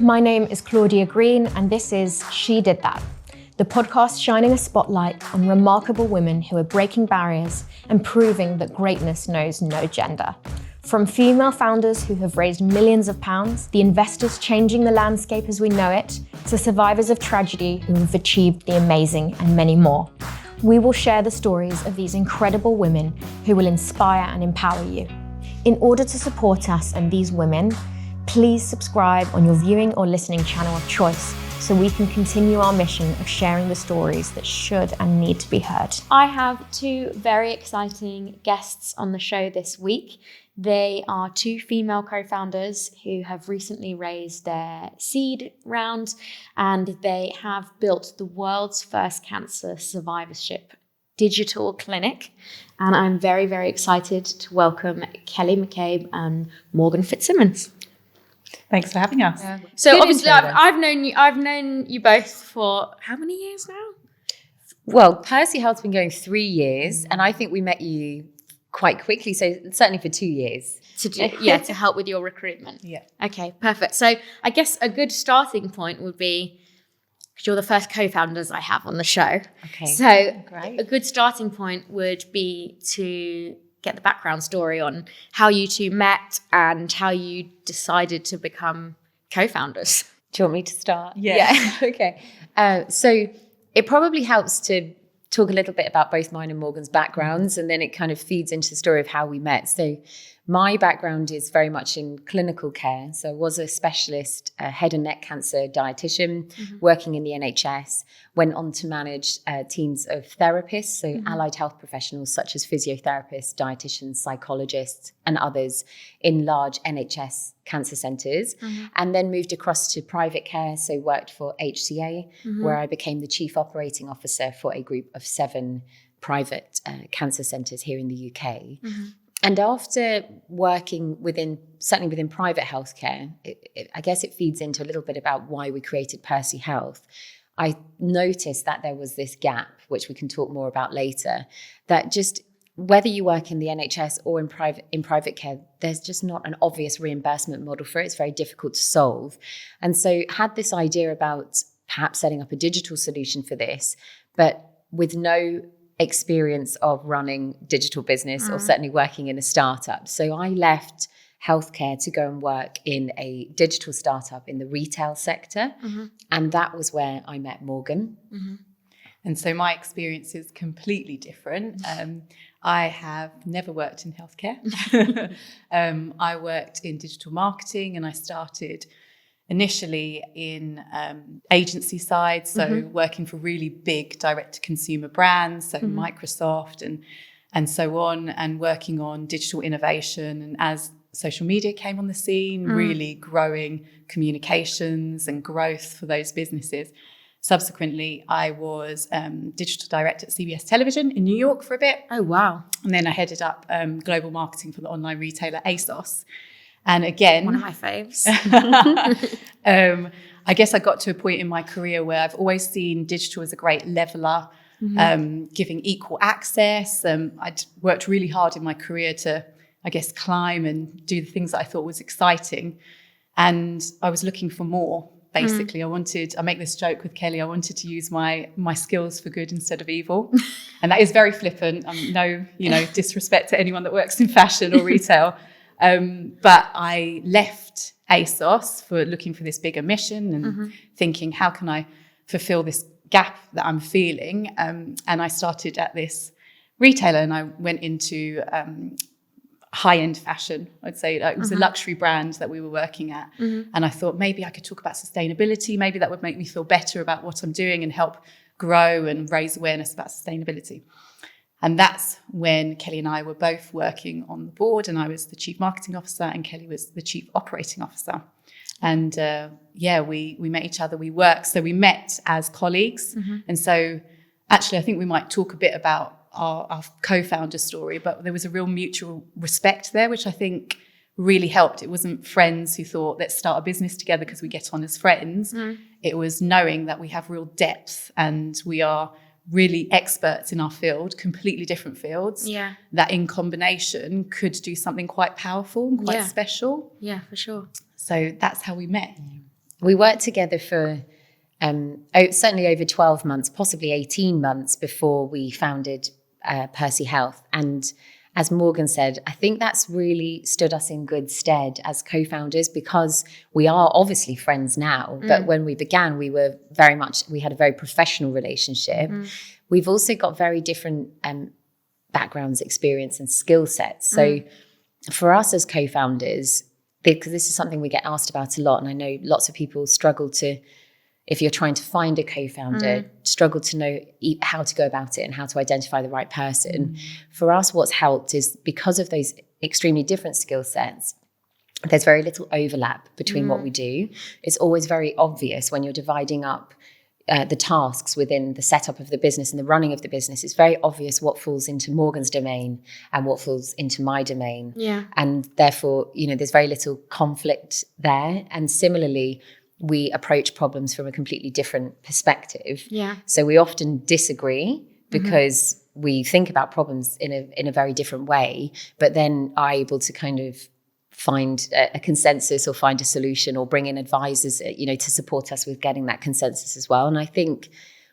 My name is Claudia Green, and this is She Did That, the podcast shining a spotlight on remarkable women who are breaking barriers and proving that greatness knows no gender. From female founders who have raised millions of pounds, the investors changing the landscape as we know it, to survivors of tragedy who have achieved the amazing, and many more. We will share the stories of these incredible women who will inspire and empower you. In order to support us and these women, please subscribe on your viewing or listening channel of choice so we can continue our mission of sharing the stories that should and need to be heard. I have two very exciting guests on the show this week. They are two female co-founders who have recently raised their seed round, and they have built the world's first cancer survivorship digital clinic. And I'm very, very excited to welcome Kelly McCabe and Morgan Fitzsimons. Thanks for having us. So Good obviously intro, I've known you both for how many years now? Well, Percy Health's been going 3 years, and I think we met you quite quickly, so certainly for 2 years. To help with your recruitment. Yeah. Okay, perfect. So I guess a good starting point would be, because you're the first co-founders I have on the show. Okay. So Great. a good starting point would be to get the background story on how you two met and how you decided to become co-founders. Do you want me to start? Yeah. Okay. So it probably helps to talk a little bit about both mine and Morgan's backgrounds, and then it kind of feeds into the story of how we met. So my background is very much in clinical care. So I was a specialist head and neck cancer dietitian working in the NHS, went on to manage teams of therapists, so allied health professionals such as physiotherapists, dietitians, psychologists, and others in large NHS cancer centres, and then moved across to private care. So worked for HCA, where I became the chief operating officer for a group of 7 private cancer centres here in the UK. And after working certainly within private healthcare, I guess it feeds into a little bit about why we created Percy Health. I noticed that there was this gap, which we can talk more about later, that just whether you work in the NHS or in private care, there's just not an obvious reimbursement model for it. It's very difficult to solve. And so had this idea about perhaps setting up a digital solution for this, but with no experience of running digital business or certainly working in a startup. So I left healthcare to go and work in a digital startup in the retail sector. And that was where I met Morgan. And so my experience is completely different. I have never worked in healthcare. I worked in digital marketing, and I started initially in agency side, so working for really big direct-to-consumer brands, so Microsoft and so on, and working on digital innovation. And as social media came on the scene, really growing communications and growth for those businesses. Subsequently, I was digital director at CBS Television in New York for a bit. Oh, wow. And then I headed up global marketing for the online retailer ASOS. And again, One of my faves. I guess I got to a point in my career where I've always seen digital as a great leveler, giving equal access. I'd worked really hard in my career to, I guess, climb and do the things that I thought was exciting. And I was looking for more, basically. I make this joke with Kelly, I wanted to use my skills for good instead of evil. And that is very flippant. No, disrespect to anyone that works in fashion or retail. But I left ASOS for looking for this bigger mission and thinking, how can I fulfill this gap that I'm feeling? And I started at this retailer, and I went into high-end fashion. I'd say it was a luxury brand that we were working at. And I thought maybe I could talk about sustainability. Maybe that would make me feel better about what I'm doing and help grow and raise awareness about sustainability. And that's when Kelly and I were both working on the board, and I was the chief marketing officer and Kelly was the chief operating officer. And we met each other, we worked. So we met as colleagues. And so actually, I think we might talk a bit about our co-founder story, but there was a real mutual respect there, which I think really helped. It wasn't friends who thought, let's start a business together because we get on as friends. It was knowing that we have real depth and we are really experts in our field, completely different fields, that in combination could do something quite powerful and quite special. Yeah, for sure. So that's how we met. we worked together for certainly over 12 months, possibly 18 months before we founded Percy Health. And as Morgan said, I think that's really stood us in good stead as co-founders, because we are obviously friends now. But when we began, we had a very professional relationship. We've also got very different backgrounds, experience and skill sets. So for us as co-founders, because this is something we get asked about a lot, and I know lots of people struggle to, if you're trying to find a co-founder, struggle to know how to go about it and how to identify the right person. For us, what's helped is because of those extremely different skill sets, there's very little overlap between what we do. It's always very obvious when you're dividing up the tasks within the setup of the business and the running of the business. It's very obvious what falls into Morgan's domain and what falls into my domain. And therefore, there's very little conflict there. And similarly, we approach problems from a completely different perspective. So we often disagree because we think about problems in a very different way, but then are able to kind of find a consensus or find a solution or bring in advisors, to support us with getting that consensus as well. And I think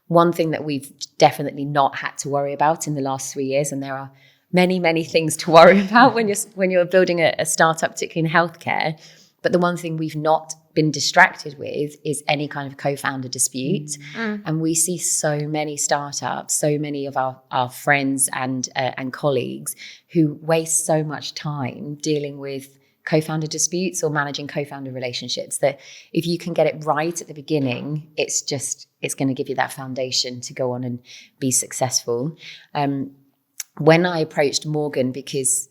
one thing that we've definitely not had to worry about in the last 3 years, and there are many, many things to worry about when you're building a startup, particularly in healthcare, but the one thing we've not been distracted with is any kind of co-founder dispute. And we see so many startups, so many of our friends and colleagues who waste so much time dealing with co-founder disputes or managing co-founder relationships, that if you can get it right at the beginning, it's going to give you that foundation to go on and be successful. When I approached Morgan, because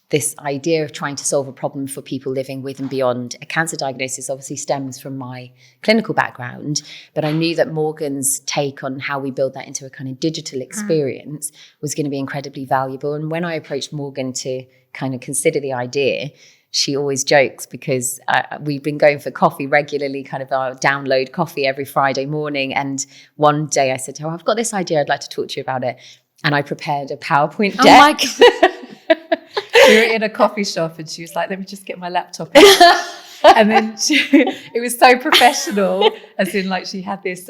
this idea of trying to solve a problem for people living with and beyond a cancer diagnosis obviously stems from my clinical background, but I knew that Morgan's take on how we build that into a kind of digital experience was going to be incredibly valuable. And when I approached Morgan to kind of consider the idea, she always jokes, because we've been going for coffee regularly, kind of our download coffee every Friday morning. And one day I said to her, I've got this idea, I'd like to talk to you about it. And I prepared a PowerPoint deck. Oh my God. We were in a coffee shop and she was like, let me just get my laptop out. And then it was so professional, as in like she had this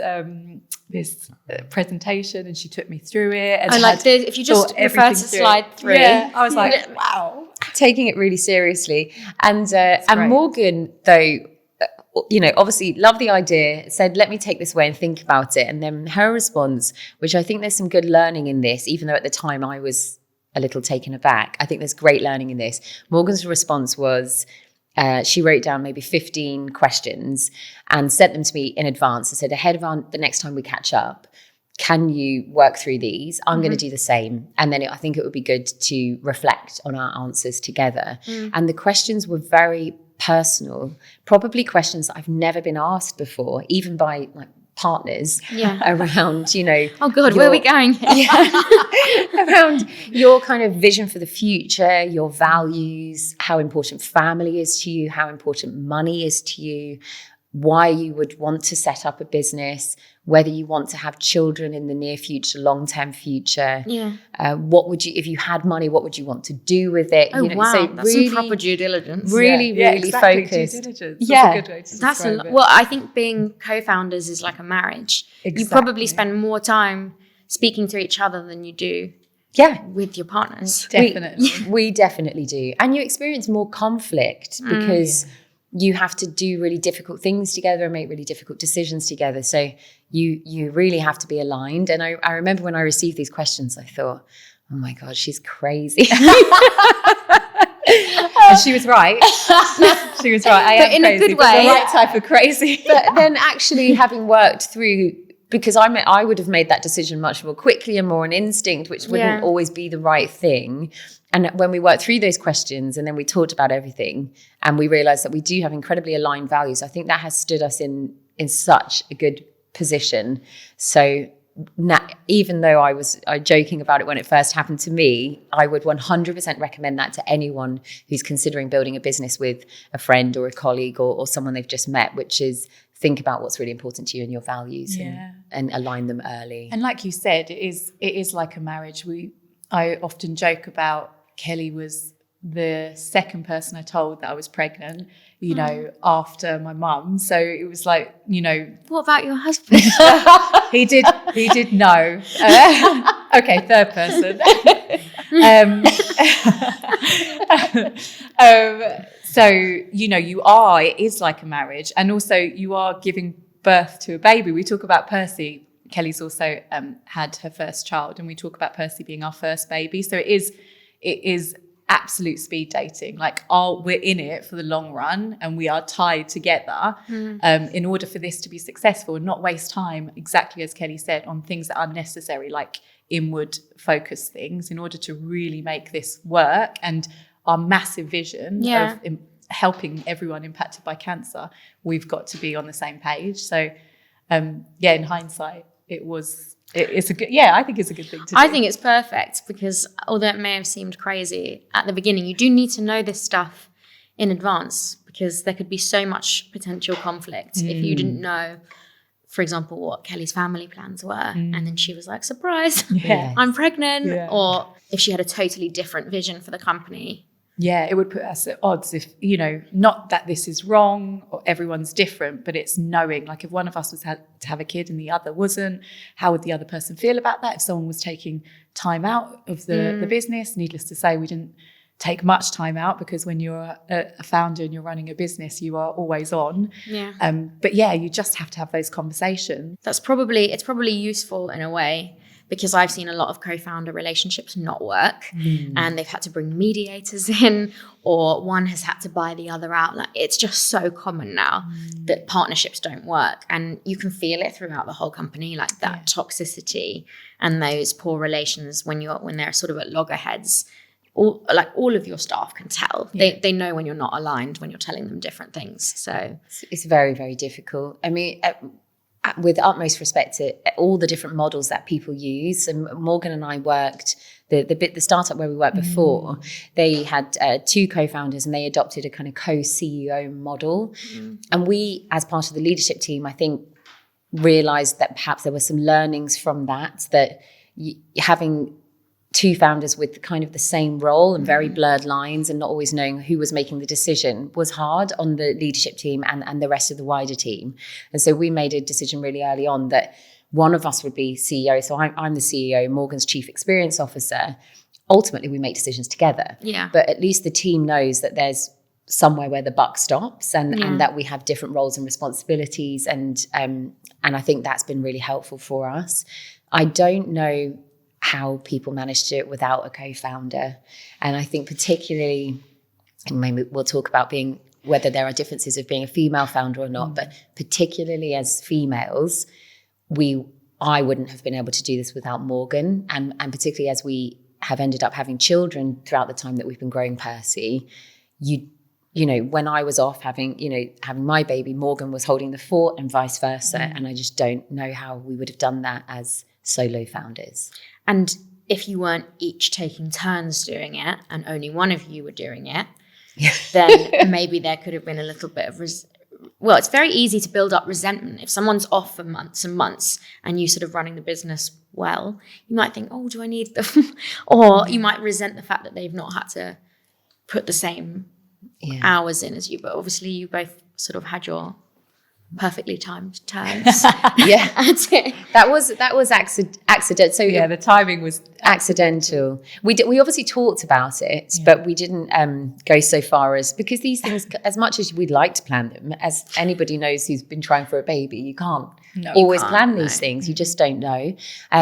presentation and she took me through it. And if you just refer to slide 3. Yeah, I was like, wow. Taking it really seriously. And Morgan, though, obviously loved the idea, said, let me take this away and think about it. And then her response, which I think there's some good learning in this, even though at the time I was a little taken aback, I think there's great learning in this. Morgan's response was, she wrote down maybe 15 questions and sent them to me in advance and said, ahead of the next time we catch up, can you work through these? I'm going to do the same. And then I think it would be good to reflect on our answers together. And the questions were very personal, probably questions that I've never been asked before, even by like partners around, oh God, where are we going? Around your kind of vision for the future, your values, how important family is to you, how important money is to you, why you would want to set up a business, whether you want to have children in the near future, long-term future. What would you, if you had money, what would you want to do with it? Oh, wow. So that's really, some proper due diligence. Really exactly. focused. Due diligence. That's a good way to describe it. Well, I think being co-founders is like a marriage. Exactly. You probably spend more time speaking to each other than you do with your partners. Definitely. We definitely do. And you experience more conflict because you have to do really difficult things together and make really difficult decisions together. So you really have to be aligned. And I remember when I received these questions, I thought, oh my God, she's crazy. And she was right. She was right. I am in crazy, a good but way. the right type of crazy. But then actually having worked through, because I would have made that decision much more quickly and more on instinct, which wouldn't always be the right thing. And when we worked through those questions and then we talked about everything and we realized that we do have incredibly aligned values, I think that has stood us in such a good position. So now, even though I was joking about it when it first happened to me, I would 100% recommend that to anyone who's considering building a business with a friend or a colleague or someone they've just met, which is think about what's really important to you and your values and align them early. And like you said, it is like a marriage. I often joke about Kelly was the second person I told that I was pregnant, you know, after my mum. So it was like, you know. What about your husband? He did know. Okay, third person. So, you know, it is like a marriage. And also you are giving birth to a baby. We talk about Percy. Kelly's also had her first child, and we talk about Percy being our first baby. So it is absolute speed dating. Like, we're in it for the long run, and we are tied together in order for this to be successful, and not waste time, exactly as Kelly said, on things that are unnecessary, like inward focused things, in order to really make this work. And our massive vision of helping everyone impacted by cancer, we've got to be on the same page. So in hindsight, it's a good, I think it's a good thing to do. I think it's perfect, because although it may have seemed crazy at the beginning, you do need to know this stuff in advance, because there could be so much potential conflict if you didn't know, for example, what Kelly's family plans were. And then she was like, surprise, I'm pregnant. Yeah. Or if she had a totally different vision for the company. Yeah, it would put us at odds if, you know, not that this is wrong or everyone's different, but it's knowing, like, if one of us was to have a kid and the other wasn't, how would the other person feel about that? If someone was taking time out of the business, needless to say, we didn't take much time out, because when you're a founder and you're running a business, you are always on. Yeah. But you just have to have those conversations. It's probably useful in a way, because I've seen a lot of co-founder relationships not work, and they've had to bring mediators in, or one has had to buy the other out. Like, it's just so common now that partnerships don't work, and you can feel it throughout the whole company, like that toxicity and those poor relations when they're sort of at loggerheads. All of your staff can tell. They know when you're not aligned, when you're telling them different things. So it's very, very difficult. I mean, with utmost respect to all the different models that people use, and Morgan and I worked the startup where we worked before. They had two co-founders, and they adopted a kind of co-CEO model. And we, as part of the leadership team, I think realized that perhaps there were some learnings from that having two founders with kind of the same role and very blurred lines, and not always knowing who was making the decision, was hard on the leadership team and the rest of the wider team. And so we made a decision really early on that one of us would be CEO. So I'm the CEO, Morgan's Chief Experience Officer. Ultimately, we make decisions together. Yeah. But at least the team knows that there's somewhere where the buck stops, and that we have different roles and responsibilities. And I think that's been really helpful for us. I don't know how people manage to do it without a co-founder. And I think particularly, and maybe we'll talk about whether there are differences of being a female founder or not, but particularly as females, I wouldn't have been able to do this without Morgan. And particularly as we have ended up having children throughout the time that we've been growing Percy, you know, when I was off having my baby, Morgan was holding the fort, and vice versa. And I just don't know how we would have done that as solo founders. And if you weren't each taking turns doing it, and only one of you were doing it, then maybe there could have been a little bit of it's very easy to build up resentment. If someone's off for months and months, and you sort of running the business well, you might think, oh, do I need them? Or you might resent the fact that they've not had to put the same hours in as you. But obviously you both sort of had your perfectly timed turns. That was accidental. So the timing was accidental. We obviously talked about it, but we didn't go so far as, because these things, as much as we'd like to plan them, as anybody knows who's been trying for a baby, you can't always plan these things. You just don't know.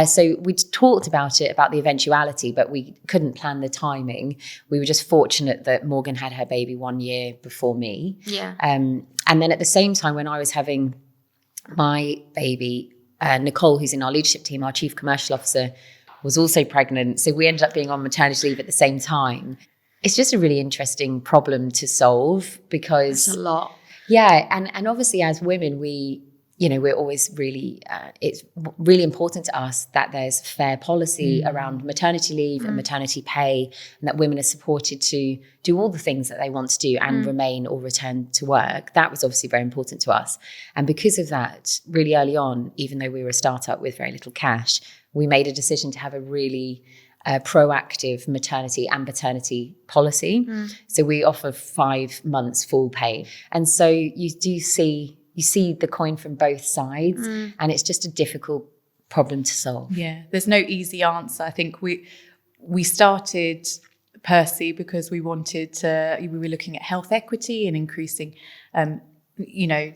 So we talked about it, about the eventuality, but we couldn't plan the timing. We were just fortunate that Morgan had her baby 1 year before me. And then at the same time, when I was having my baby, Nicole, who's in our leadership team, our chief commercial officer, was also pregnant. So we ended up being on maternity leave at the same time. It's just a really interesting problem to solve, because it's a lot. Yeah. And obviously as women, we're always really, it's really important to us that there's fair policy around maternity leave and maternity pay, and that women are supported to do all the things that they want to do and remain or return to work. That was obviously very important to us. And because of that, really early on, even though we were a startup with very little cash, we made a decision to have a really proactive maternity and paternity policy. So we offer 5 months full pay. And so you see the coin from both sides, and it's just a difficult problem to solve. Yeah, there's no easy answer. I think we started Percy because we were looking at health equity and increasing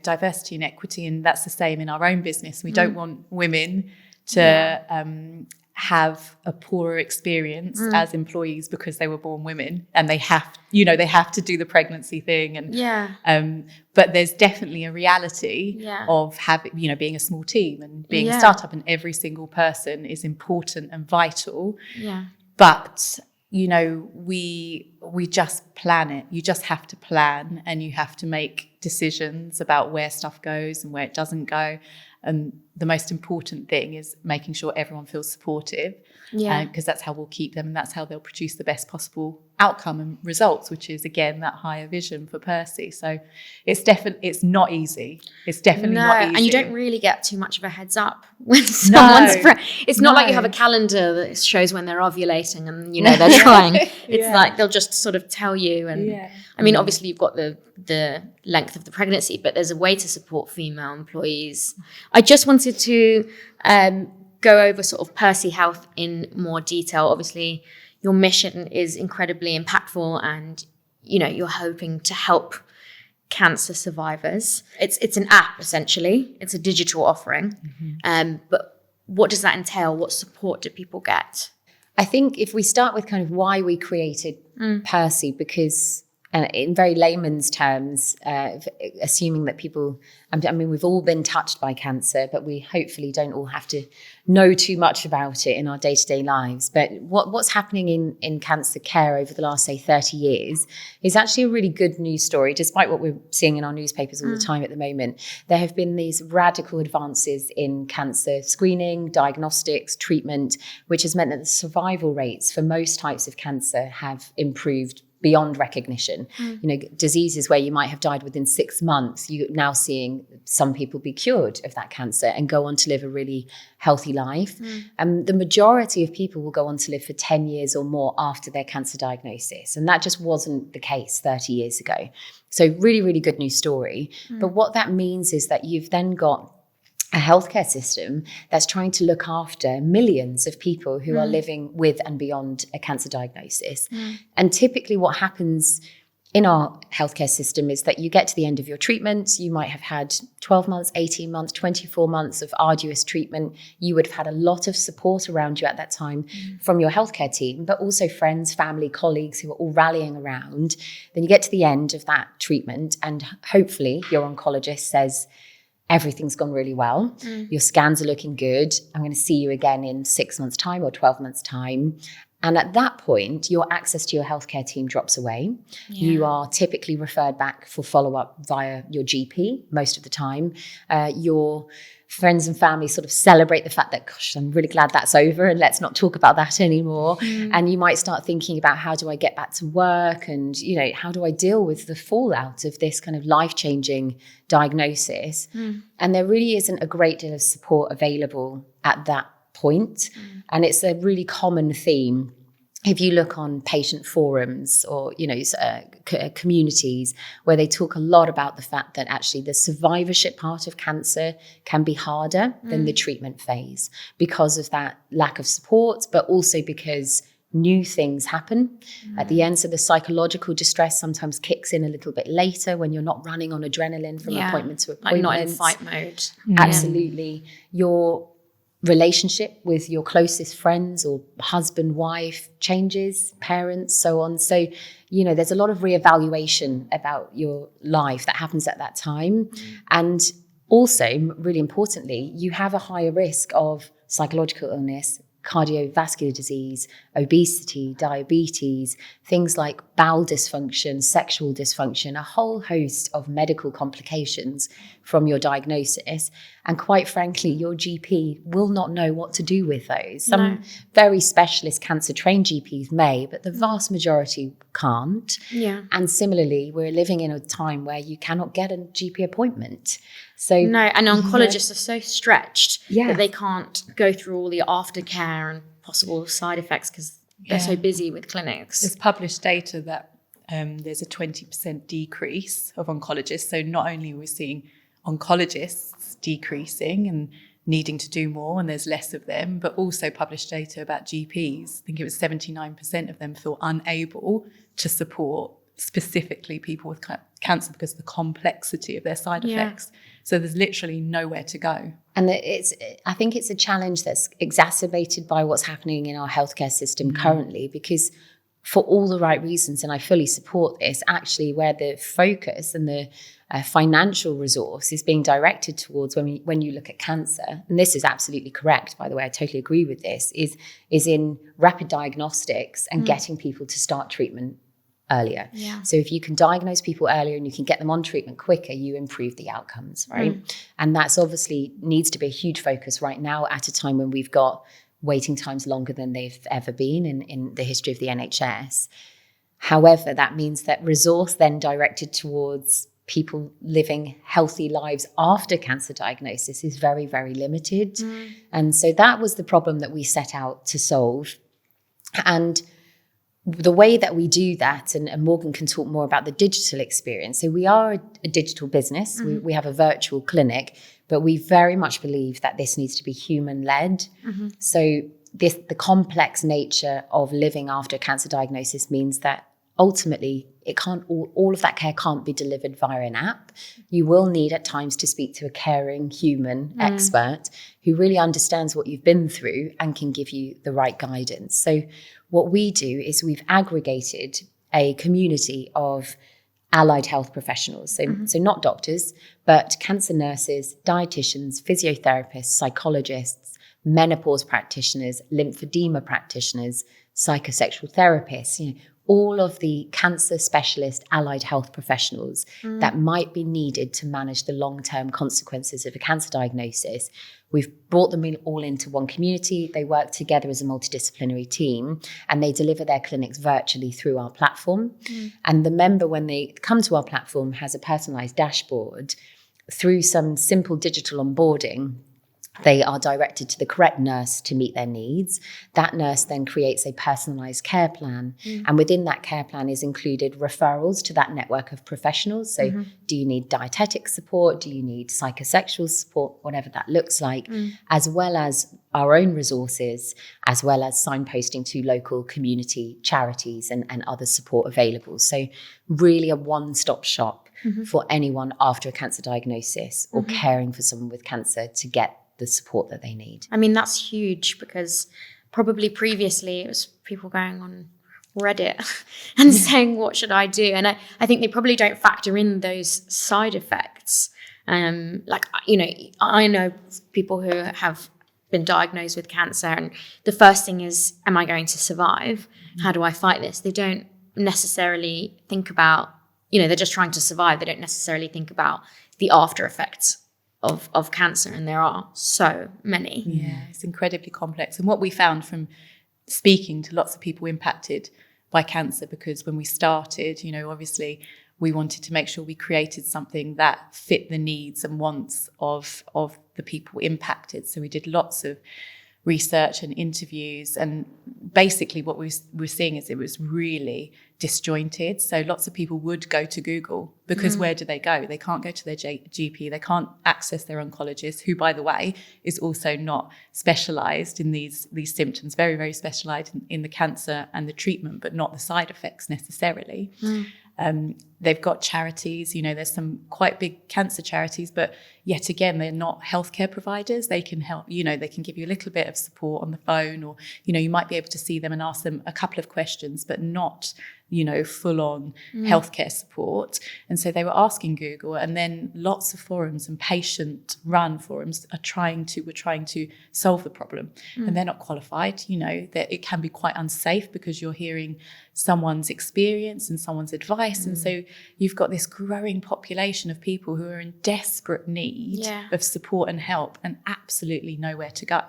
diversity and equity, and that's the same in our own business. We don't want women to have a poorer experience as employees because they were born women, and they have to do the pregnancy thing, and but there's definitely a reality of having, being a small team and being a startup, and every single person is important and vital. But we just plan it. You just have to plan, and you have to make decisions about where stuff goes and where it doesn't go. And the most important thing is making sure everyone feels supportive, because that's how we'll keep them, and that's how they'll produce the best possible outcome and results, which is, again, that higher vision for Percy. So it's not easy. It's definitely not easy. And you don't really get too much of a heads up when someone's it's not like you have a calendar that shows when they're ovulating and they're trying. It's like they'll just sort of tell you. And I mean, obviously you've got the length of the pregnancy, but there's a way to support female employees. I just wanted to go over sort of Percy Health in more detail. Obviously, your mission is incredibly impactful, and you're hoping to help cancer survivors. It's an app, essentially. It's a digital offering. But what does that entail? What support do people get? I think if we start with kind of why we created Percy, because in very layman's terms, assuming that people, we've all been touched by cancer, but we hopefully don't all have to know too much about it in our day-to-day lives. But what's happening in cancer care over the last, say, 30 years is actually a really good news story, despite what we're seeing in our newspapers all the time at the moment. There have been these radical advances in cancer screening, diagnostics, treatment, which has meant that the survival rates for most types of cancer have improved beyond recognition. Diseases where you might have died within 6 months, you're now seeing some people be cured of that cancer and go on to live a really healthy life. And the majority of people will go on to live for 10 years or more after their cancer diagnosis. And that just wasn't the case 30 years ago. So really, really good news story. But what that means is that you've then got a healthcare system that's trying to look after millions of people who are living with and beyond a cancer diagnosis. And typically what happens in our healthcare system is that you get to the end of your treatment. You might have had 12 months, 18 months, 24 months of arduous treatment. You would have had a lot of support around you at that time from your healthcare team, but also friends, family, colleagues who are all rallying around. Then you get to the end of that treatment, and hopefully your oncologist says, everything's gone really well. Your scans are looking good. I'm going to see you again in 6 months' time or 12 months' time. And at that point, your access to your healthcare team drops away. You are typically referred back for follow-up via your GP most of the time. Your friends and family sort of celebrate the fact that, gosh, I'm really glad that's over and let's not talk about that anymore. And you might start thinking about, how do I get back to work? And, how do I deal with the fallout of this kind of life-changing diagnosis? And there really isn't a great deal of support available at that point. And it's a really common theme. If you look on patient forums or, communities where they talk a lot about the fact that actually the survivorship part of cancer can be harder than the treatment phase because of that lack of support, but also because new things happen at the end. So the psychological distress sometimes kicks in a little bit later when you're not running on adrenaline from appointment to appointment. Like not in fight mode. Absolutely. Your relationship with your closest friends or husband, wife changes, parents, so on. So, there's a lot of reevaluation about your life that happens at that time. And also, really importantly, you have a higher risk of psychological illness, cardiovascular disease, obesity, diabetes, things like bowel dysfunction, sexual dysfunction, a whole host of medical complications from your diagnosis. And quite frankly, your GP will not know what to do with those. Some very specialist cancer-trained GPs may, but the vast majority can't. And similarly, we're living in a time where you cannot get a GP appointment. So and oncologists are so stretched that they can't go through all the aftercare and possible side effects because they're so busy with clinics. There's published data that there's a 20% decrease of oncologists. So not only are we seeing oncologists decreasing and needing to do more, and there's less of them, but also published data about GPs. I think it was 79% of them feel unable to support specifically people with cancer because of the complexity of their side effects. So there's literally nowhere to go. And I think it's a challenge that's exacerbated by what's happening in our healthcare system currently, because for all the right reasons, and I fully support this, actually where the focus and the financial resource is being directed towards when you look at cancer, and this is absolutely correct, by the way, I totally agree with this, is in rapid diagnostics and getting people to start treatment earlier. So if you can diagnose people earlier and you can get them on treatment quicker, you improve the outcomes, right? And that's obviously needs to be a huge focus right now at a time when we've got waiting times longer than they've ever been in the history of the NHS. However, that means that resource then directed towards people living healthy lives after cancer diagnosis is very, very limited. And so that was the problem that we set out to solve. And the way that we do that, and Morgan can talk more about the digital experience. So we are a digital business. We have a virtual clinic, but we very much believe that this needs to be human-led. So the complex nature of living after a cancer diagnosis means that ultimately it can't all of that care can't be delivered via an app. You will need at times to speak to a caring human expert who really understands what you've been through and can give you the right guidance. So what we do is we've aggregated a community of allied health professionals. So not doctors, but cancer nurses, dietitians, physiotherapists, psychologists, menopause practitioners, lymphedema practitioners, psychosexual therapists, all of the cancer specialist allied health professionals that might be needed to manage the long-term consequences of a cancer diagnosis. We've brought them all into one community. They work together as a multidisciplinary team, and they deliver their clinics virtually through our platform. And the member, when they come to our platform, has a personalized dashboard. Through some simple digital onboarding, they are directed to the correct nurse to meet their needs. That nurse then creates a personalised care plan. And within that care plan is included referrals to that network of professionals. So do you need dietetic support? Do you need psychosexual support? Whatever that looks like, as well as our own resources, as well as signposting to local community charities and other support available. So really a one-stop shop for anyone after a cancer diagnosis or caring for someone with cancer to get the support that they need. I mean, that's huge, because probably previously it was people going on Reddit and saying, what should I do? And I think they probably don't factor in those side effects. I know people who have been diagnosed with cancer, and the first thing is, am I going to survive? How do I fight this? They don't necessarily think about, they're just trying to survive. They don't necessarily think about the after effects of cancer, and there are so many. Yeah, it's incredibly complex. And what we found from speaking to lots of people impacted by cancer, because when we started, obviously we wanted to make sure we created something that fit the needs and wants of the people impacted. So we did lots of research and interviews, and basically what we were seeing is it was really disjointed. So lots of people would go to Google, because where do they go? They can't go to their GP. They can't access their oncologist, who, by the way, is also not specialised in these symptoms, very, very specialised in the cancer and the treatment, but not the side effects necessarily. They've got charities, there's some quite big cancer charities, but yet again, they're not healthcare providers. They can help, they can give you a little bit of support on the phone, or, you might be able to see them and ask them a couple of questions, but not, full on healthcare support. And so they were asking Google, and then lots of forums and patient run forums were trying to solve the problem. And they're not qualified, that it can be quite unsafe, because you're hearing someone's experience and someone's advice. And so you've got this growing population of people who are in desperate need of support and help, and absolutely nowhere to go.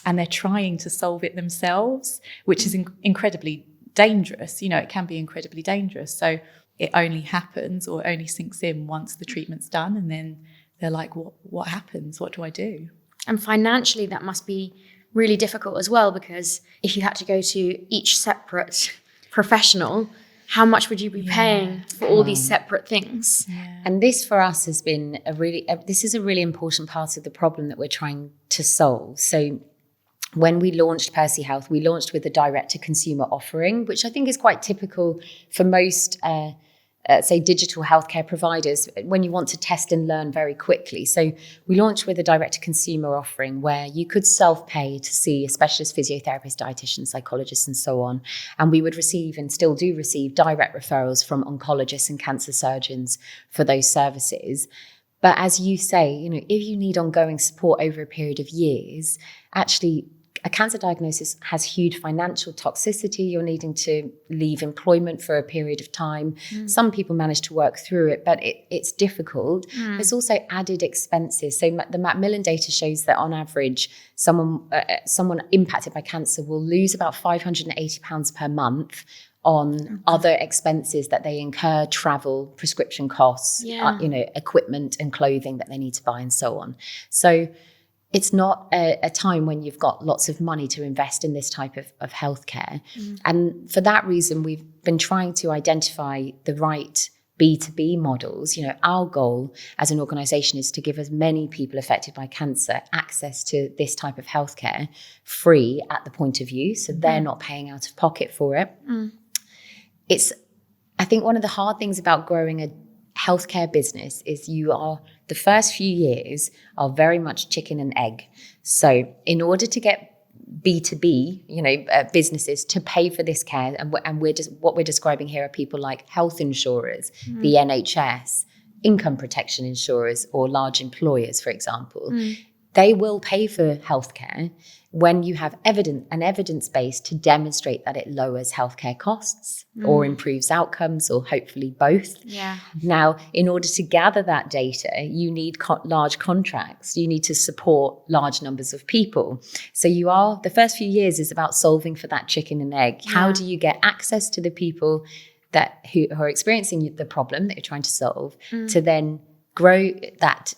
And they're trying to solve it themselves, which is incredibly dangerous. It can be incredibly dangerous. So it only happens, or only sinks in, once the treatment's done, and then they're like, what happens? What do I do? And financially, that must be really difficult as well, because if you had to go to each separate professional, how much would you be paying for all these separate things? And this for us has been this is a really important part of the problem that we're trying to solve. So when we launched Percy Health, we launched with a direct-to-consumer offering, which I think is quite typical for most, say, digital healthcare providers when you want to test and learn very quickly. So we launched with a direct-to-consumer offering where you could self-pay to see a specialist physiotherapist, dietitian, psychologist, and so on. And we would receive, and still do receive, direct referrals from oncologists and cancer surgeons for those services. But as you say, if you need ongoing support over a period of years, actually, a cancer diagnosis has huge financial toxicity. You're needing to leave employment for a period of time. Some people manage to work through it, but it's difficult. There's also added expenses. So the Macmillan data shows that on average, someone impacted by cancer will lose about £580 per month on other expenses that they incur, travel, prescription costs, equipment and clothing that they need to buy and so on. So it's not a time when you've got lots of money to invest in this type of healthcare. And for that reason, we've been trying to identify the right B2B models. Our goal as an organisation is to give as many people affected by cancer access to this type of healthcare free at the point of use, so they're not paying out of pocket for it. I think one of the hard things about growing a healthcare business is the first few years are very much chicken and egg. So in order to get B2B, businesses to pay for this care, and what we're describing here are people like health insurers, the NHS, income protection insurers, or large employers, for example. They will pay for healthcare when you have an evidence base to demonstrate that it lowers healthcare costs or improves outcomes, or hopefully both. Now, in order to gather that data, you need large contracts. You need to support large numbers of people. So the first few years is about solving for that chicken and egg. How do you get access to the people who are experiencing the problem that you're trying to solve, to then grow that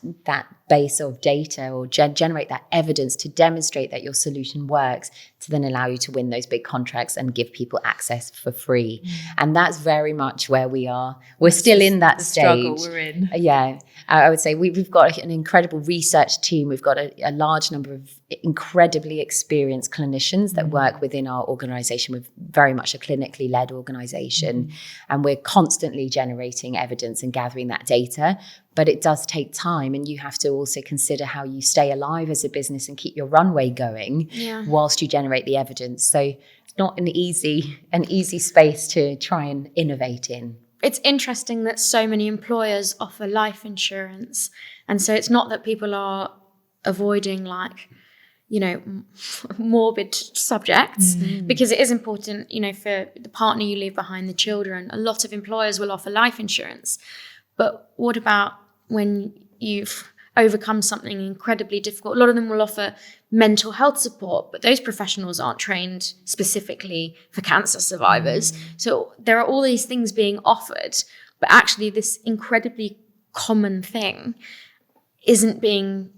base of data, or generate that evidence to demonstrate that your solution works, to then allow you to win those big contracts and give people access for free. And that's very much where we are. We're still in that stage. Struggle we're in. Yeah, I would say we've got an incredible research team. We've got a large number of incredibly experienced clinicians that work within our organisation. We're very much a clinically led organisation, and we're constantly generating evidence and gathering that data. But it does take time, and you have to also consider how you stay alive as a business and keep your runway going whilst you generate the evidence. So it's not an easy space to try and innovate in. It's interesting that so many employers offer life insurance. And so it's not that people are avoiding morbid subjects, because it is important, for the partner you leave behind, the children. A lot of employers will offer life insurance. But what about when you've overcome something incredibly difficult? A lot of them will offer mental health support, but those professionals aren't trained specifically for cancer survivors. So there are all these things being offered, but actually this incredibly common thing isn't being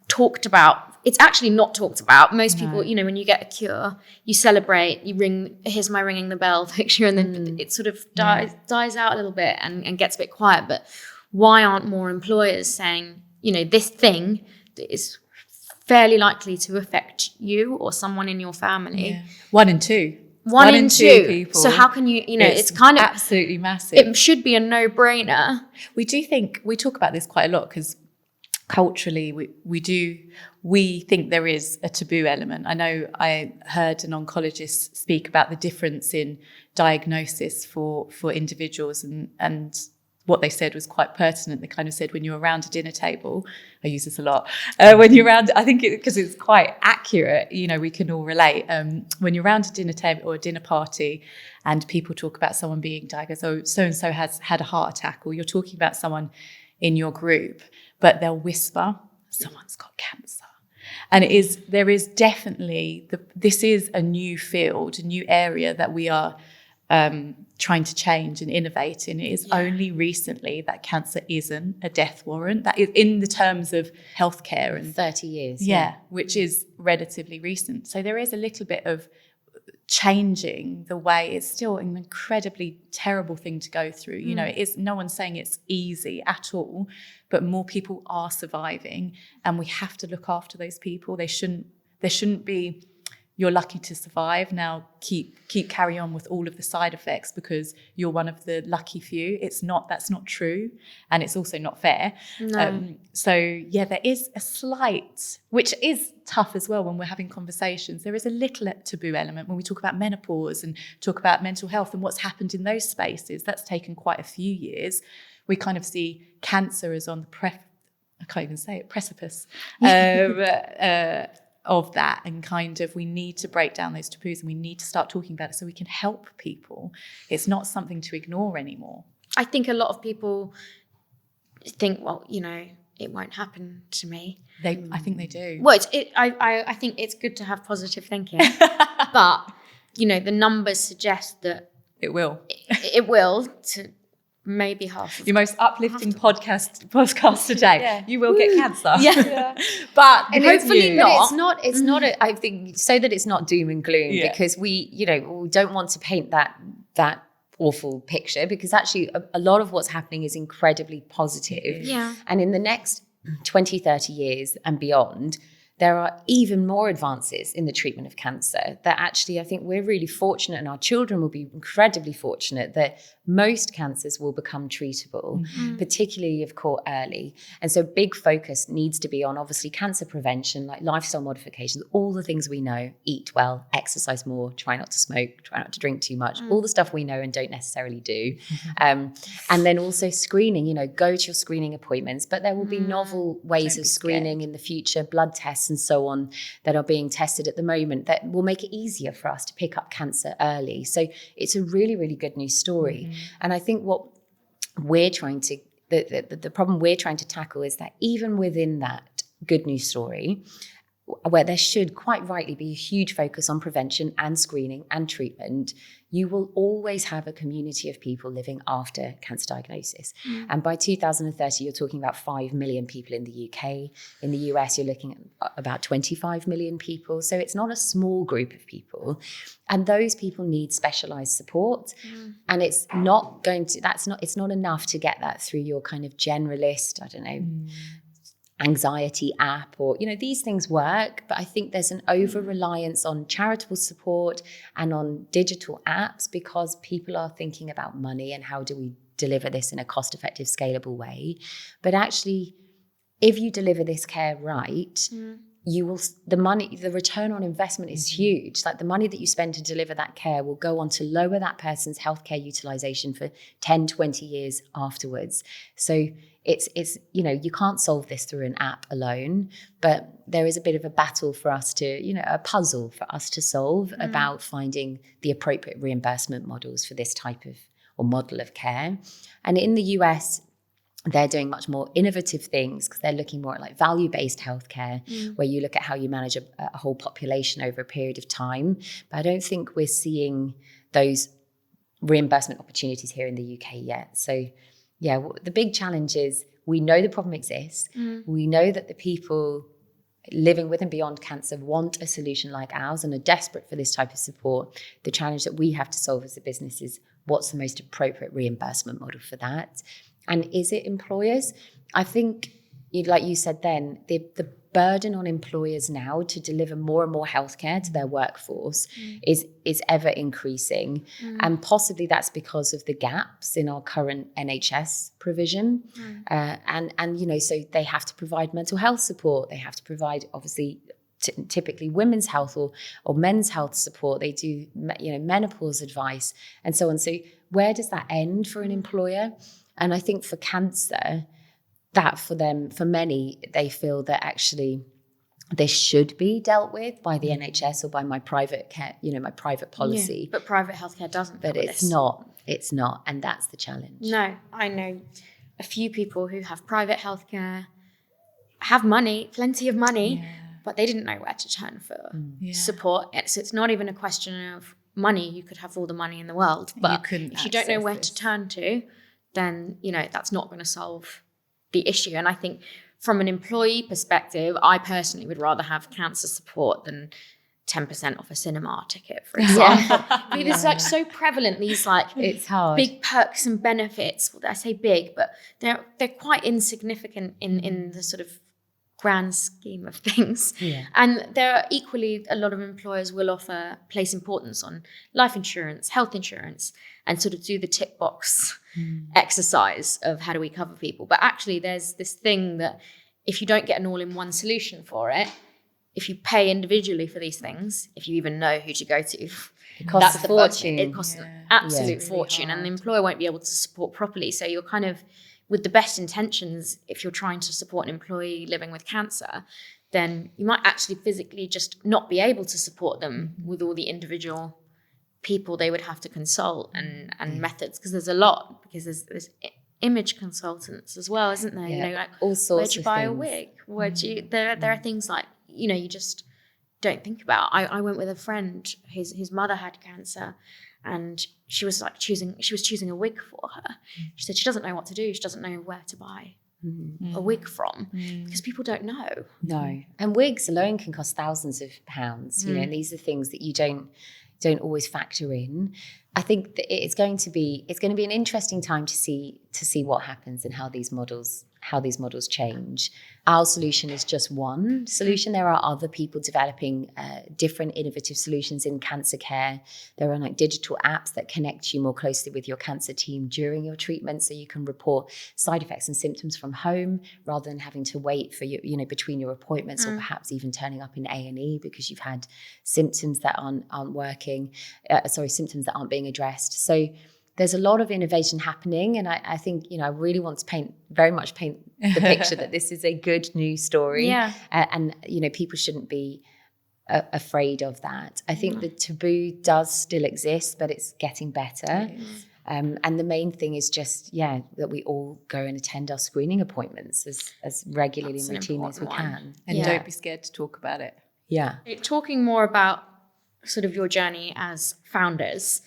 talked about. It's actually not talked about. Most people, when you get a cure, you celebrate, you ring, here's my ringing the bell picture, and then it sort of dies out a little bit and gets a bit quiet. But why aren't more employers saying, this thing that is fairly likely to affect you or someone in your family? One in two. One in two people. So how can you, it's kind of absolutely massive. It should be a no-brainer. We talk about this quite a lot, because culturally we think there is a taboo element. I know I heard an oncologist speak about the difference in diagnosis for individuals, and what they said was quite pertinent. They kind of said, when you're around a dinner table, I use this a lot, when you're around, I think because it's quite accurate, we can all relate. When you're around a dinner table or a dinner party and people talk about someone being diagnosed, oh, so-and-so has had a heart attack, or you're talking about someone in your group, but they'll whisper, someone's got cancer. And there is definitely, this is a new field, a new area that we are trying to change and innovate. And it is only recently that cancer isn't a death warrant. That is in the terms of healthcare, and 30 years. Which is relatively recent. So there is a little bit of changing the way. It's still an incredibly terrible thing to go through. You know, it is, no one's saying it's easy at all, but more people are surviving, and we have to look after those people. There shouldn't be, you're lucky to survive, now keep carry on with all of the side effects because you're one of the lucky few. That's not true, and it's also not fair. No. So yeah, there is a slight, which is tough as well when we're having conversations. There is a little taboo element when we talk about menopause and talk about mental health and what's happened in those spaces. That's taken quite a few years. We kind of see cancer as on the I can't even say it, precipice of that, and kind of we need to break down those taboos, and we need to start talking about it so we can help people. It's not something to ignore anymore. I think a lot of people think, well, you know, it won't happen to me. I think they do. Well, I think it's good to have positive thinking, but you know, the numbers suggest that it will. It will, to maybe half. Your most uplifting podcast today. Yeah. You will get cancer. Yeah. But And hopefully not. It's not I think, so that it's not doom and gloom, because we don't want to paint that awful picture, because actually a lot of what's happening is incredibly positive. Yeah. And in the next 20, 30 years and beyond, there are even more advances in the treatment of cancer that actually I think we're really fortunate, and our children will be incredibly fortunate, that most cancers will become treatable, particularly if caught early. And so big focus needs to be on obviously cancer prevention, like lifestyle modifications, all the things we know: eat well, exercise more, try not to smoke, try not to drink too much, all the stuff we know and don't necessarily do. And then also screening, go to your screening appointments, but there will be novel ways of screening in the future, blood tests and so on, that are being tested at the moment that will make it easier for us to pick up cancer early. So it's a really, really good news story. And I think what we're trying to, the problem we're trying to tackle is that even within that good news story, where there should quite rightly be a huge focus on prevention and screening and treatment, you will always have a community of people living after cancer diagnosis. And by 2030, you're talking about 5 million people in the UK. In the US, you're looking at about 25 million people. So it's not a small group of people. And those people need specialized support. And it's not enough to get that through your kind of generalist, anxiety app, or these things work, but I think there's an over reliance on charitable support and on digital apps, because people are thinking about money and how do we deliver this in a cost-effective, scalable way. But actually, if you deliver this care right, the return on investment is huge. Like, the money that you spend to deliver that care will go on to lower that person's healthcare utilization for 10, 20 years afterwards. So it's you can't solve this through an app alone, but there is a bit of a battle for us to, a puzzle for us to solve about finding the appropriate reimbursement models for this type of, or model of care. And in the US, they're doing much more innovative things, because they're looking more at like value-based healthcare, where you look at how you manage a whole population over a period of time. But I don't think we're seeing those reimbursement opportunities here in the UK yet. So yeah, the big challenge is, we know the problem exists. We know that the people living with and beyond cancer want a solution like ours and are desperate for this type of support. The challenge that we have to solve as a business is, what's the most appropriate reimbursement model for that? And is it employers? I think, like you said then, the burden on employers now to deliver more and more healthcare to their workforce is ever increasing. And possibly that's because of the gaps in our current NHS provision. So they have to provide mental health support. They have to provide, obviously, typically women's health or men's health support. They do, menopause advice and so on. So where does that end for an employer? And I think for cancer, that for them, for many, they feel that actually this should be dealt with by the NHS or by my private care, my private policy. Yeah, but private healthcare doesn't. But it's not. It's not. And that's the challenge. No, I know a few people who have private healthcare, have money, plenty of money, but they didn't know where to turn for support. So it's not even a question of money, you could have all the money in the world, but if you don't know where to turn to, then, you know, that's not going to solve the issue. And I think from an employee perspective, I personally would rather have cancer support than 10% off a cinema ticket, for example. Because it's like so prevalent, these like it's hard. Big perks and benefits. Well, I say big, but they're quite insignificant in the sort of grand scheme of things. Yeah. And there are equally a lot of employers will place importance on life insurance, health insurance, and sort of do the tick box exercise of how do we cover people. But actually there's this thing that if you don't get an all-in-one solution for it, if you pay individually for these things, if you even know who to go to, it costs a fortune. It costs an absolute fortune, and the employer won't be able to support properly. So you're kind of, with the best intentions, if you're trying to support an employee living with cancer, then you might actually physically just not be able to support them with all the individual people they would have to consult and methods, because there's a lot, because there's image consultants as well, isn't there? Yeah. You know, like all sorts where'd you of buy things. a wig? Where'd you there are things like, you know, you just don't think about. I went with a friend, his mother had cancer, and she was choosing a wig for her. She said she doesn't know what to do. She doesn't know where to buy a wig from because people don't know. No. And wigs alone can cost thousands of pounds, you know, and these are things that you don't always factor in. I think that it's going to be an interesting time to see what happens and how these models change. Our solution is just one solution. There are other people developing different innovative solutions in cancer care. There are like digital apps that connect you more closely with your cancer team during your treatment, so you can report side effects and symptoms from home rather than having to wait for between your appointments or perhaps even turning up in A&E because you've had symptoms that aren't working. Symptoms that aren't being addressed. So there's a lot of innovation happening, and I think, you know, I really want to paint the picture that this is a good news story, and you know, people shouldn't be afraid of that. I think the taboo does still exist, but it's getting better. And the main thing is just that we all go and attend our screening appointments as regularly and routinely as we can, and don't be scared to talk about it. Talking more about sort of your journey as founders.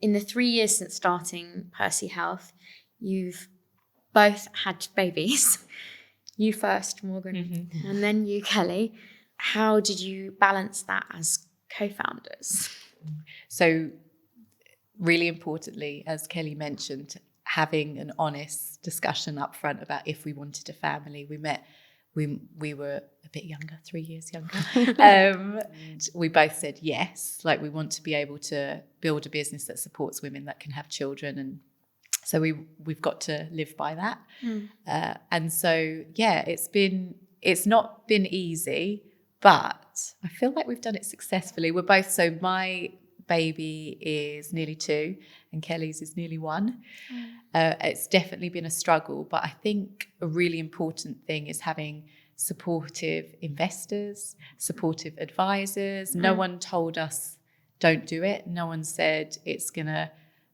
In the 3 years since starting Percy Health, you've both had babies. You first, Morgan, and then you, Kelly. How did you balance that as co-founders? So really importantly, as Kelly mentioned, having an honest discussion up front about if we wanted a family. We were a bit younger, 3 years younger. We both said yes, like we want to be able to build a business that supports women that can have children, and so we've got to live by that. And so it's not been easy, but I feel like we've done it successfully. So my baby is nearly 2 and Kelly's is nearly 1. It's definitely been a struggle, but I think a really important thing is having supportive investors, supportive advisors. No one told us don't do it. No one said it's gonna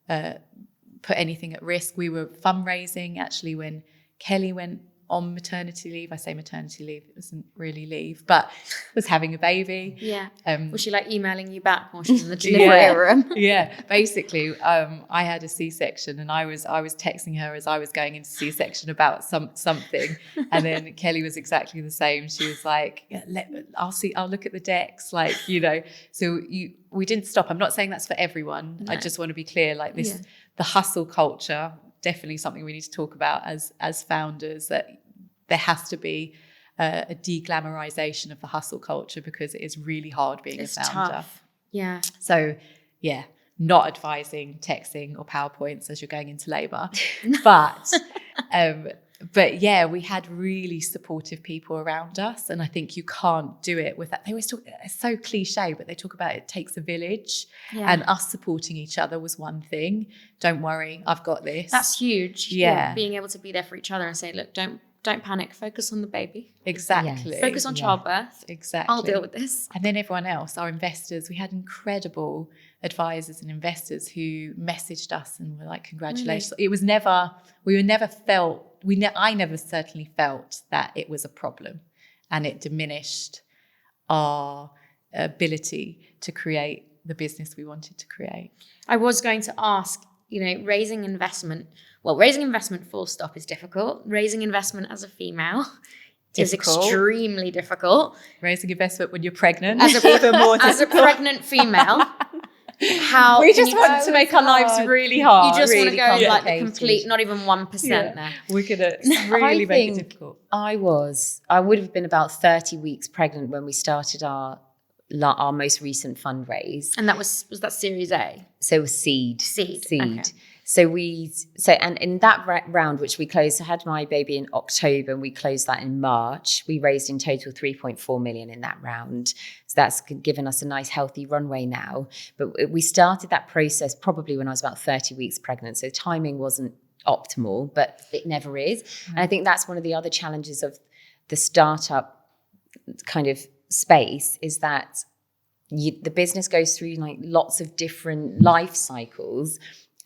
put anything at risk. We were fundraising actually when Kelly went on maternity leave. I say maternity leave, it wasn't really leave, but was having a baby. Was she like emailing you back while she was in the delivery room? Basically I had a C-section, and I was texting her as I was going into C-section about something, and then Kelly was exactly the same. She was like, I'll look at the decks, like, you know. So we didn't stop. I'm not saying that's for everyone. No. I just want to be clear, like this, the hustle culture, definitely something we need to talk about as founders, that there has to be a de-glamorization of the hustle culture, because it is really hard being a founder. Tough. So not advising texting or PowerPoints as you're going into labour, but we had really supportive people around us, and I think you can't do it with that. They always talk, it's so cliche, but they talk about it takes a village, and us supporting each other was one thing. Don't worry, I've got this. That's huge. Being able to be there for each other and say, look, don't panic, focus on the baby. Exactly. Focus on childbirth. Exactly. I'll deal with this. And then everyone else, our investors, we had incredible advisors and investors who messaged us and were like, congratulations. Really? It was never, I never certainly felt that it was a problem, and it diminished our ability to create the business we wanted to create. I was going to ask, raising investment full stop is difficult. Raising investment as a female is extremely difficult. Raising investment when you're pregnant. As a pregnant female, we just want to make our lives really hard. You just really want to go like the complete, not even 1% there. We're going to really make it difficult. I would have been about 30 weeks pregnant when we started our most recent fundraise. And that was that Series A? So it was seed. Okay. And in that round, which we closed, I had my baby in October and we closed that in March. We raised in total 3.4 million in that round. So that's given us a nice healthy runway now. But we started that process probably when I was about 30 weeks pregnant. So timing wasn't optimal, but it never is. And I think that's one of the other challenges of the startup kind of space is that the business goes through like lots of different life cycles.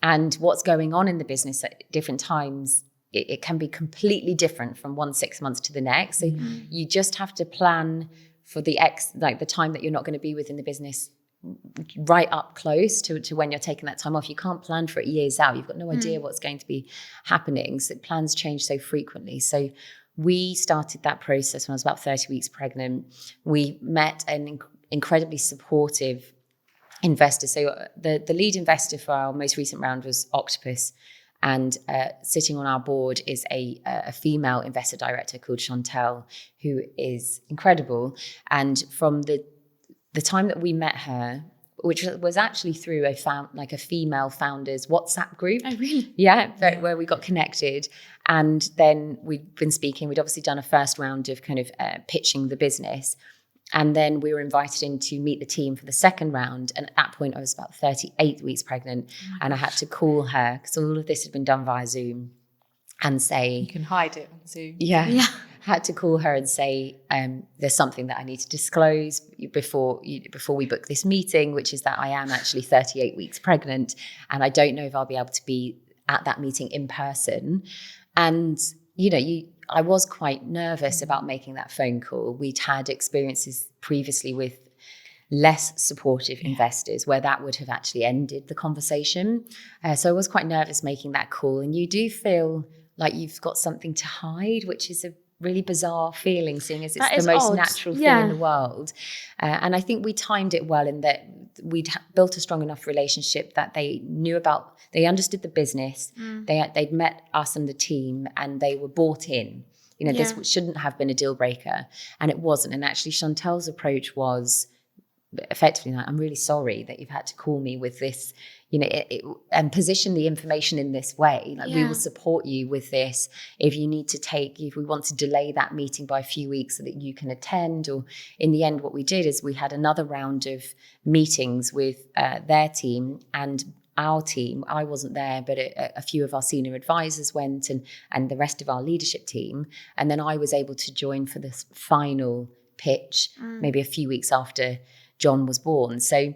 And what's going on in the business at different times, it can be completely different from 6 months to the next. So you just have to plan for the time that you're not going to be within the business right up close to when you're taking that time off. You can't plan for it years out. You've got no idea what's going to be happening. So plans change so frequently. So we started that process when I was about 30 weeks pregnant. We met an incredibly supportive investor. So the lead investor for our most recent round was Octopus, and sitting on our board is a female investor director called Chantel, who is incredible. And from the time that we met her, which was actually through a female founders WhatsApp group. Oh, really? Yeah, where we got connected. And then we'd been speaking. We'd obviously done a first round of kind of pitching the business. And then we were invited in to meet the team for the second round. And at that point, I was about 38 weeks pregnant. And I had to call her because all of this had been done via Zoom and say... You can hide it on Zoom. Yeah. Had to call her and say, there's something that I need to disclose before we book this meeting, which is that I am actually 38 weeks pregnant. And I don't know if I'll be able to be at that meeting in person. And, I was quite nervous about making that phone call. We'd had experiences previously with less supportive investors where that would have actually ended the conversation. So I was quite nervous making that call. And you do feel like you've got something to hide, which is a really bizarre feeling, seeing as it's the most natural thing in the world. And I think we timed it well in that we'd built a strong enough relationship that they understood the business, they'd met us and the team, and they were bought in. This shouldn't have been a deal breaker, and it wasn't. And actually Chantel's approach was effectively like, I'm really sorry that you've had to call me with this, and position the information in this way. Like, we will support you with this. If we want to delay that meeting by a few weeks so that you can attend, or in the end, what we did is we had another round of meetings with their team and our team. I wasn't there, but a few of our senior advisors went, and the rest of our leadership team. And then I was able to join for this final pitch, maybe a few weeks after John was born. So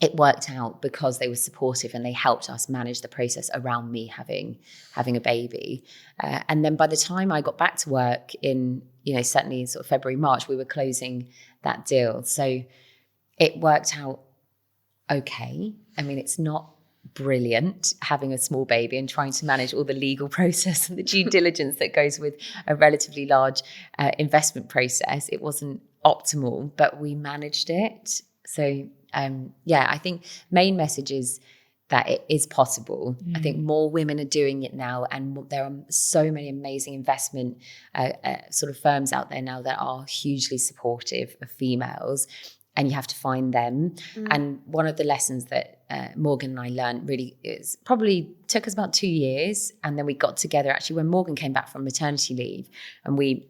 it worked out because they were supportive and they helped us manage the process around me having a baby. And then by the time I got back to work in, certainly in sort of February, March, we were closing that deal. So it worked out okay. I mean, it's not brilliant having a small baby and trying to manage all the legal process and the due diligence that goes with a relatively large investment process. It wasn't optimal, but we managed it. So I think main message is that it is possible. I think more women are doing it now, and there are so many amazing investment sort of firms out there now that are hugely supportive of females, and you have to find them. And one of the lessons that Morgan and I learned really is probably took us about 2 years, and then we got together actually when Morgan came back from maternity leave, and we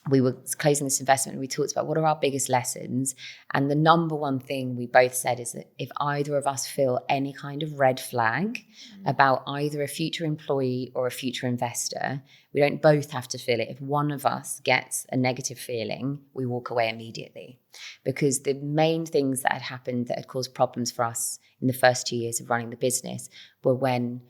were closing this investment, and we talked about what are our biggest lessons. And the number one thing we both said is that if either of us feel any kind of red flag about either a future employee or a future investor, we don't both have to feel it. If one of us gets a negative feeling, we walk away immediately. Because the main things that had happened that had caused problems for us in the first 2 years of running the business were when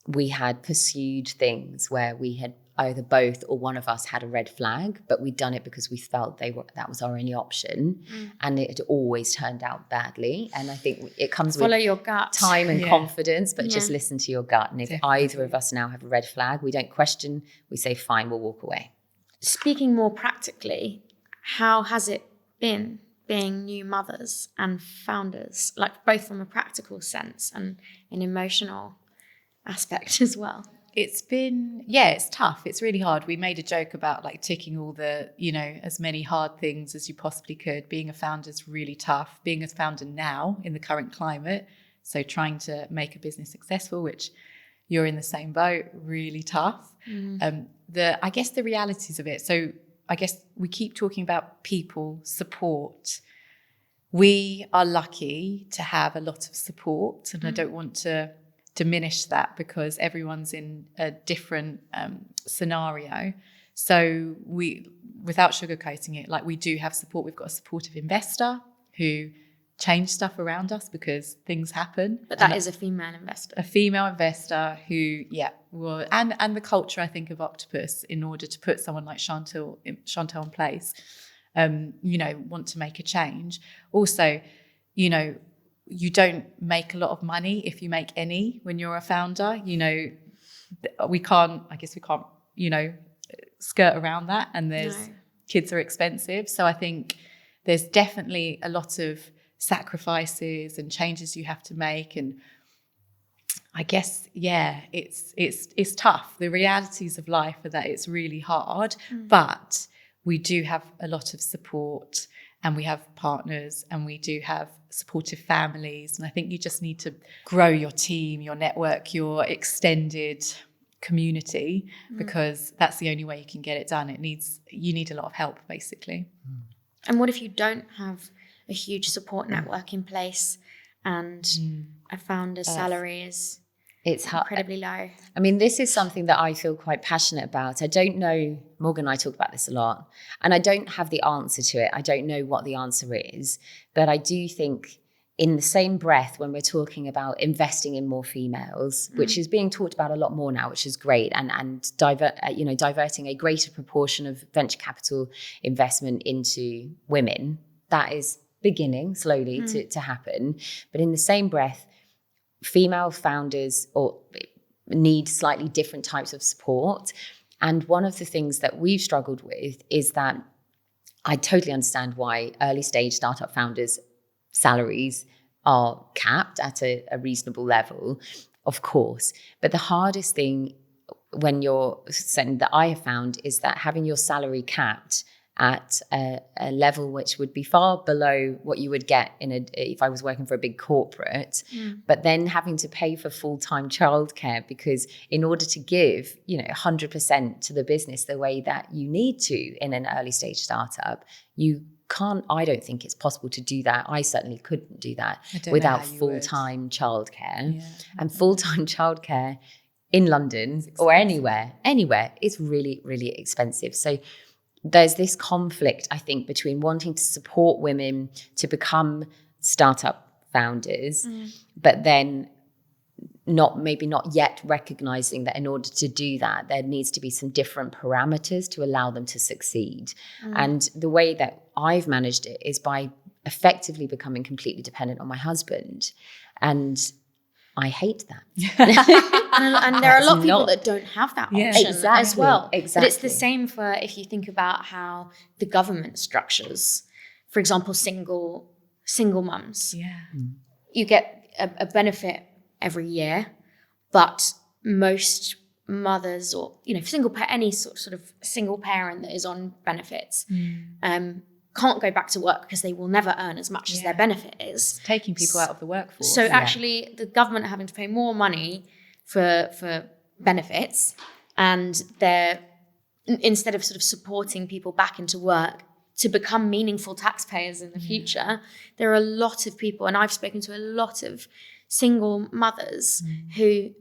we had pursued things where we had either both or one of us had a red flag, but we'd done it because we felt that was our only option, and it had always turned out badly. And I think it comes Follow with your gut, time and confidence, but just listen to your gut. And if either of us now have a red flag, we don't question, we say, fine, we'll walk away. Speaking more practically, how has it been being new mothers and founders, like both from a practical sense and an emotional aspect as well? It's been, it's tough. It's really hard. We made a joke about like ticking all the, as many hard things as you possibly could. Being a founder is really tough. Being a founder now in the current climate, so trying to make a business successful, which you're in the same boat, really tough. I guess the realities of it. So I guess we keep talking about people, support. We are lucky to have a lot of support, and I don't want to diminish that because everyone's in a different scenario. So without sugarcoating it, like we do have support. We've got a supportive investor who changed stuff around us because things happen. But that is a female investor. A female investor who, and the culture, I think, of Octopus, in order to put someone like Chantal in place, want to make a change. Also, you don't make a lot of money if you make any when you're a founder. We can't, skirt around that. And kids are expensive. So I think there's definitely a lot of sacrifices and changes you have to make. And I guess, it's tough. The realities of life are that it's really hard, but we do have a lot of support, and we have partners, and we do have supportive families. And I think you just need to grow your team, your network, your extended community, because that's the only way you can get it done. You need a lot of help, basically. And what if you don't have a huge support network in place and a founder's salary is incredibly low? I mean, this is something that I feel quite passionate about. I don't know, Morgan and I talk about this a lot, and I don't have the answer to it. I don't know what the answer is, but I do think in the same breath, when we're talking about investing in more females, which is being talked about a lot more now, which is great, and diverting a greater proportion of venture capital investment into women, that is beginning slowly to happen. But in the same breath, female founders need slightly different types of support. And one of the things that we've struggled with is that I totally understand why early stage startup founders' salaries are capped at a reasonable level, of course. But the hardest thing that I have found is that having your salary capped at a level which would be far below what you would get if I was working for a big corporate, but then having to pay for full-time childcare, because in order to give 100% to the business the way that you need to in an early stage startup, you can't. I don't think it's possible to do that. I certainly couldn't do that without full-time childcare. And full-time childcare in London or anywhere, it's really, really expensive. So there's this conflict, I think, between wanting to support women to become startup founders, but then not yet recognizing that in order to do that, there needs to be some different parameters to allow them to succeed. And the way that I've managed it is by effectively becoming completely dependent on my husband. And I hate that. and there are a lot of people that don't have that option as well. Exactly. But it's the same for if you think about how the government structures, for example, single mums. You get a benefit every year, but most mothers or any sort of single parent that is on benefits can't go back to work because they will never earn as much as their benefit is. It's taking people out of the workforce. So actually the government are having to pay more money for benefits, and they're, instead of sort of supporting people back into work to become meaningful taxpayers in the future, there are a lot of people, and I've spoken to a lot of single mothers who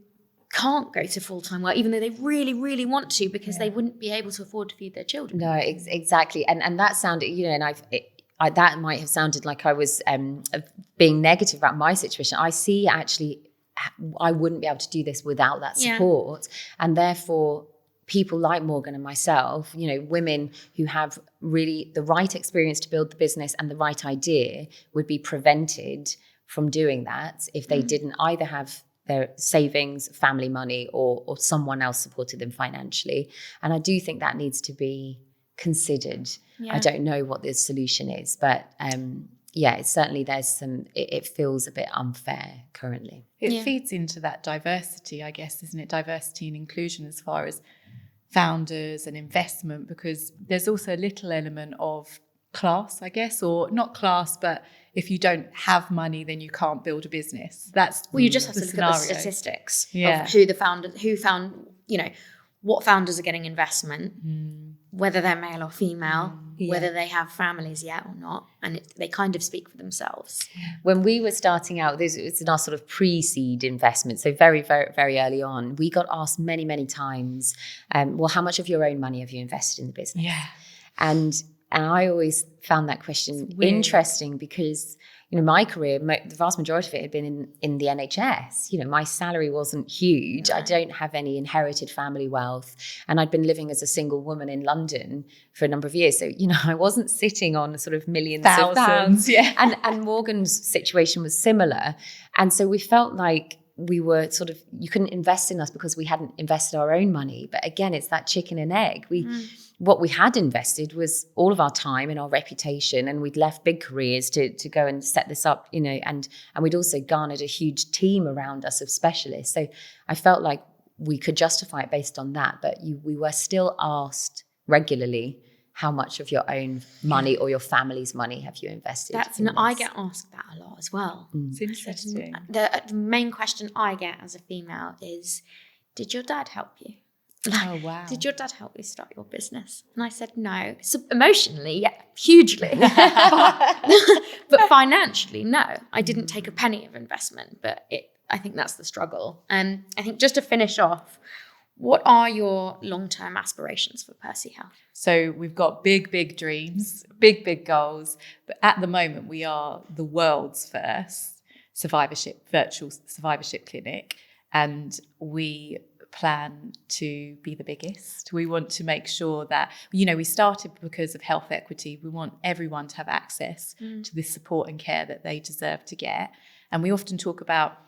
can't go to full-time work, even though they really, really want to, because they wouldn't be able to afford to feed their children. No, exactly. And that sounded, and that might have sounded like I was being negative about my situation. I see actually I wouldn't be able to do this without that support. And therefore, people like Morgan and myself, women who have really the right experience to build the business and the right idea would be prevented from doing that if they didn't either have their savings, family money, or someone else supported them financially. And I do think that needs to be considered. I don't know what the solution is, but it's certainly it feels a bit unfair currently. It feeds into that diversity, I guess, isn't it? Diversity and inclusion as far as founders and investment, because there's also a little element of class, I guess, or not class, but if you don't have money, then you can't build a business. That's you just have to look at the statistics of who found, what founders are getting investment, whether they're male or female, whether they have families yet or not, and they kind of speak for themselves. When we were starting out, it's in our sort of pre-seed investment, so very, very, very early on, we got asked many, many times, well, how much of your own money have you invested in the business? Yeah. And I always found that question interesting because, my career, the vast majority of it had been in the NHS. My salary wasn't huge. I don't have any inherited family wealth. And I'd been living as a single woman in London for a number of years. So, I wasn't sitting on sort of millions of pounds. Yeah. And Morgan's situation was similar. And so we felt like we were you couldn't invest in us because we hadn't invested our own money. But again, it's that chicken and egg. What we had invested was all of our time and our reputation, and we'd left big careers to go and set this up, and we'd also garnered a huge team around us of specialists. So I felt like we could justify it based on that, but we were still asked regularly, how much of your own money or your family's money have you invested? I get asked that a lot as well. It's interesting. The main question I get as a female is, did your dad help you? Oh, wow. Did your dad help you start your business? And I said no. So emotionally, yeah, hugely. But financially, no. I didn't take a penny of investment, but I think that's the struggle. I think just to finish off, what are your long-term aspirations for Percy Health? So we've got big, big dreams, big, big goals. But at the moment, we are the world's first virtual survivorship clinic. And we plan to be the biggest. We want to make sure that, we started because of health equity. We want everyone to have access to this support and care that they deserve to get. And we often talk about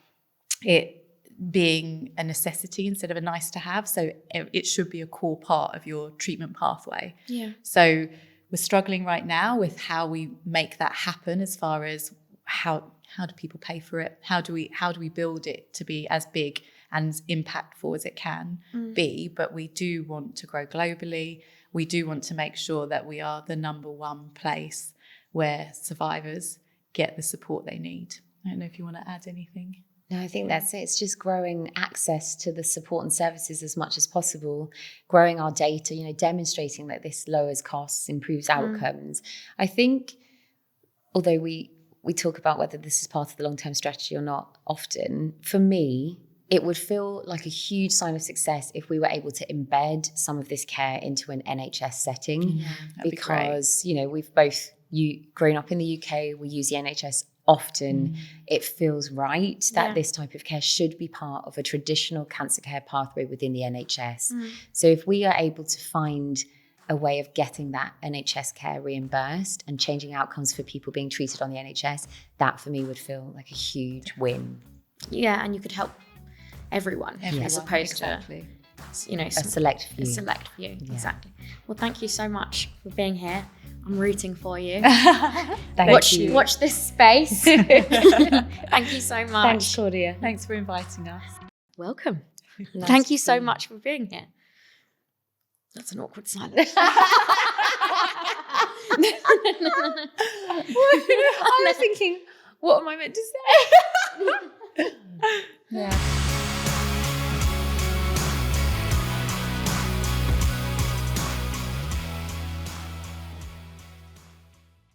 it being a necessity instead of a nice to have. So it should be a core part of your treatment pathway. Yeah. So we're struggling right now with how we make that happen, as far as how do people pay for it? How do we build it to be as big and as impactful as it can be? But we do want to grow globally. We do want to make sure that we are the number one place where survivors get the support they need. I don't know if you want to add anything. No, I think that's it. It's just growing access to the support and services as much as possible, growing our data, demonstrating that this lowers costs, improves outcomes. I think, although we talk about whether this is part of the long-term strategy or not often, for me, it would feel like a huge sign of success if we were able to embed some of this care into an NHS setting, because, we've both grown up in the UK, we use the NHS often. It feels right that this type of care should be part of a traditional cancer care pathway within the NHS. So if we are able to find a way of getting that NHS care reimbursed and changing outcomes for people being treated on the NHS, that for me would feel like a huge win. Yeah, and you could help everyone as opposed to a select few. A select few, exactly. Well, thank you so much for being here. I'm rooting for you. Watch this space. Thank you so much. Thanks, Claudia. Thanks for inviting us. Welcome. Thank you so much for being here. That's an awkward silence. I was thinking, what am I meant to say? Yeah.